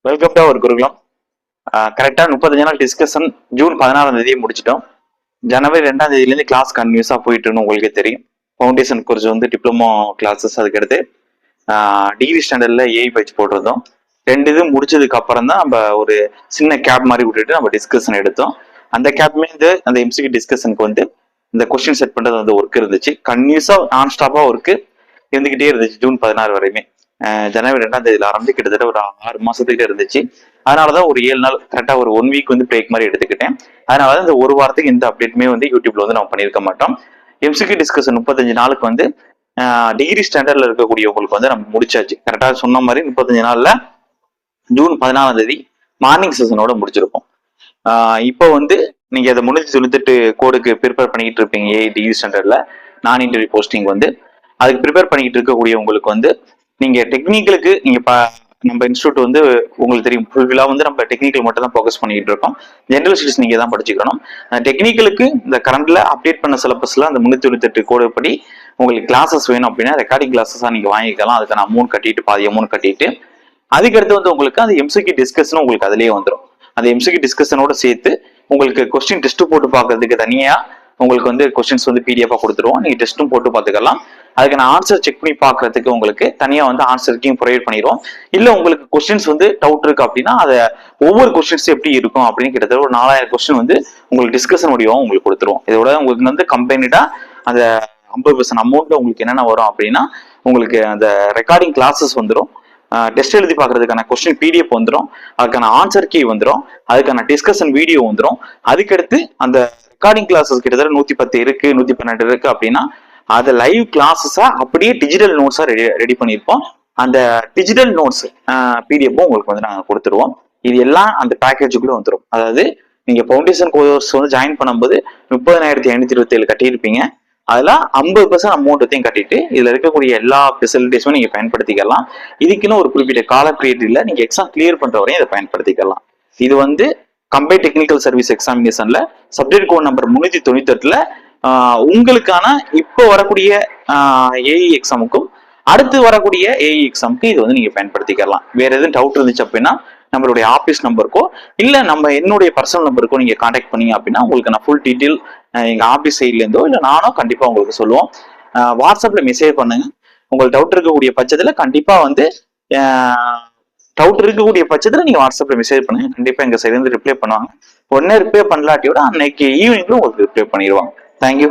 Welcome to our குருகுலம். கரெக்டா 35 நாள் discussion June 16ஆம் தேதியை முடிச்சிட்டோம். ஜனவரி 2ஆம் தேதியிலேருந்து கிளாஸ் கன்டினியூஸா போயிட்டுன்னு உங்களுக்கே தெரியும். ஃபவுண்டேஷன் கோர்ஸ் வந்து டிப்ளமோ கிளாஸஸ், அதுக்கடுத்து டிகிரி ஸ்டாண்டர்ட்ல ஏஐ பயிற்சி போட்டிருந்தோம். 2 இது முடிச்சதுக்கு அப்புறம் தான் நம்ம ஒரு சின்ன கேப் மாதிரி விட்டுட்டு நம்ம டிஸ்கஷன் எடுத்தோம். அந்த கேப்மே அந்த எம்சிக்கு டிஸ்கஷனுக்கு வந்து இந்த கொஸ்டின் செட் பண்றது வந்து ஒர்க் இருந்துச்சு. கன்டினியூஸா நான் ஸ்டாப்பா ஒர்க் இருந்துகிட்டே இருந்துச்சு ஜூன் 16 வரையுமே. ஜனவரி 2ஆம் தேதியில ஆரம்பிச்சு கிட்டத்தட்ட ஒரு 6 மாசத்துக்கிட்ட இருந்துச்சு. அதனாலதான் ஒரு 7 நாள் கரெக்டா ஒரு 1 வீக் வந்து பிரேக் மாதிரி எடுத்துக்கிட்டேன். அதனாலதான் இந்த ஒரு வாரத்துக்கு எந்த அப்டேட்டுமே வந்து யூடியூப்ல வந்து நம்ம பண்ணியிருக்க மாட்டோம். எம்சிக்யூ டிஸ்கஷன் 35 நாளுக்கு வந்து டிகிரி ஸ்டாண்டர்ட்ல இருக்கக்கூடியவங்களுக்கு வந்து நம்ம முடிச்சாச்சு. கரெக்டா சொன்ன மாதிரி 35 நாள்ல ஜூன் 14ஆம் தேதி மார்னிங் செஷனோட முடிச்சிருப்போம். இப்போ வந்து நீங்க அதை 398 கோடுக்கு ப்ரிப்பேர் பண்ணிட்டு இருப்பீங்க டிகிரி ஸ்டாண்டர்ட்ல நான் இன்டர்வியூ போஸ்டிங் வந்து. அதுக்கு ப்ரிப்பேர் பண்ணிட்டு இருக்கக்கூடிய உங்களுக்கு வந்து நீங்க டெக்னிக்கலுக்கு நீங்க நம்ம இன்ஸ்டியூட் வந்து உங்களுக்கு தெரியும் ஃபுல்ஃபில்லா வந்து நம்ம டெக்னிக்கல் மட்டும் தான் ஃபோக்கஸ் பண்ணிட்டு இருக்கோம். ஜென்ரல் ஸ்டடிஸ் நீங்க தான் படிச்சுக்கணும். டெக்னிக்கலுக்கு இந்த கரண்ட்ல அப்டேட் பண்ண சிலபஸ்ல அந்த 398 கோடு படி உங்களுக்கு கிளாஸஸ் வேணும் அப்படின்னா ரெக்கார்டிங் கிளாஸஸா நீங்க வாங்கிக்கலாம். அதுக்கான அமௌண்ட் கட்டிட்டு பாதி அமௌண்ட் கட்டிட்டு அதுக்கடுத்து வந்து உங்களுக்கு அந்த எம்சிக்யூ டிஸ்கஷன் உங்களுக்கு அதுலயே வந்துடும். அந்த எம்சிக்யூ டிஸ்கஷனோட சேர்த்து உங்களுக்கு கொஸ்டின் டெஸ்ட் போட்டு பார்க்கறதுக்கு தனியா உங்களுக்கு வந்து கொஸ்டின்ஸ் வந்து பிடிஎஃபா கொடுத்துருவோம். நீங்க டெஸ்ட்டும் போட்டு பார்த்துக்கலாம். அதுக்கு நான் ஆன்சர் செக் பண்ணி பார்க்கறதுக்கு உங்களுக்கு தனியா வந்து ஆன்சருக்கையும் ப்ரொவைட் பண்ணிடுவோம். இல்ல உங்களுக்கு கொஸ்டின்ஸ் வந்து டவுட் இருக்கு அப்படின்னா அதை ஒவ்வொரு கொஸ்டின்ஸ் எப்படி இருக்கும் அப்படின்னு கிட்டத்தட்ட ஒரு 4000 கொஸ்டின் வந்து உங்களுக்கு டிஸ்கஷன் முடியும் உங்களுக்கு கொடுத்துருவோம். இதோட உங்களுக்கு வந்து கம்பெனிடா அந்த 50% அமௌண்ட்ல உங்களுக்கு என்னென்ன வரும் அப்படின்னா உங்களுக்கு அந்த ரெக்கார்டிங் கிளாஸஸ் வந்துடும். டெஸ்ட் எழுதி பார்க்கறதுக்கான கொஸ்டின் பிடிஎஃப் வந்துடும். அதுக்கான ஆன்சர் கீ வந்துடும். அதுக்கான டிஸ்கஷன் வீடியோ வந்துடும். அதுக்கடுத்து அந்த ரெக்கார்டிங் கிளாஸஸ் கிட்டத்தட்ட 110 இருக்கு, 112 இருக்கு அப்படின்னா அதை லைவ் கிளாஸஸா அப்படியே டிஜிட்டல் நோட்ஸா ரெடி பண்ணியிருப்போம். அந்த டிஜிட்டல் நோட்ஸ் பிடிஎஃப்பும் உங்களுக்கு வந்து நாங்கள் கொடுத்துருவோம். இது எல்லாம் அந்த பேக்கேஜுக்குள்ள வந்துடும். அதாவது நீங்க ஃபவுண்டேஷன் கோர்ஸ் வந்து ஜாயின் பண்ணும்போது 30,527 கட்டியிருப்பீங்க. அதெல்லாம் 50% அமௌண்ட்டையும் கட்டிட்டு இதுல இருக்கக்கூடிய எல்லா ஃபெசிலிட்டிஸும் நீங்க பயன்படுத்திக்கலாம். இதுக்குன்னு ஒரு குறிப்பிட்ட கால பீரியட்ல நீங்க எக்ஸாம் கிளியர் பண்ற வரையும் இதை பயன்படுத்திக்கலாம். இது வந்து கம்பைன்ட் டெக்னிக்கல் சர்வீஸ் எக்ஸாமினேஷன்ல சப்ஜெக்ட் கோட் நம்பர் 398ல உங்களுக்கான இப்போ வரக்கூடிய ஏஇ எக்ஸாமுக்கும் அடுத்து வரக்கூடிய ஏஇ எக்ஸாமுக்கு இது வந்து நீங்க பயன்படுத்திக்கலாம். வேற எதுவும் டவுட் இருந்துச்சு அப்படின்னா நம்மளுடைய ஆபீஸ் நம்பருக்கோ இல்ல நம்ம என்னுடைய பர்சனல் நம்பருக்கோ நீங்க கான்டாக்ட் பண்ணீங்க அப்படின்னா உங்களுக்கு நான் ஃபுல் டீட்டெயில் எங்க ஆபீஸ் சைட்ல இருந்தோ இல்ல நானோ கண்டிப்பா உங்களுக்கு சொல்லுவோம். வாட்ஸ்அப்ல மெசேஜ் பண்ணுங்க. உங்களுக்கு டவுட் இருக்கக்கூடிய பட்சத்துல கண்டிப்பா வந்து டவுட் இருக்கக்கூடிய பட்சத்துல நீங்க வாட்ஸ்அப்ல மெசேஜ் பண்ணுங்க. கண்டிப்பா எங்க சைட்ல இருந்து ரிப்ளை பண்ணுவாங்க. உடனே ரிப்ளை பண்ணலாட்டியோட அன்னைக்கு ஈவினிங்ல உங்களுக்கு ரிப்ளை பண்ணிடுவாங்க. தேங்க்யூ.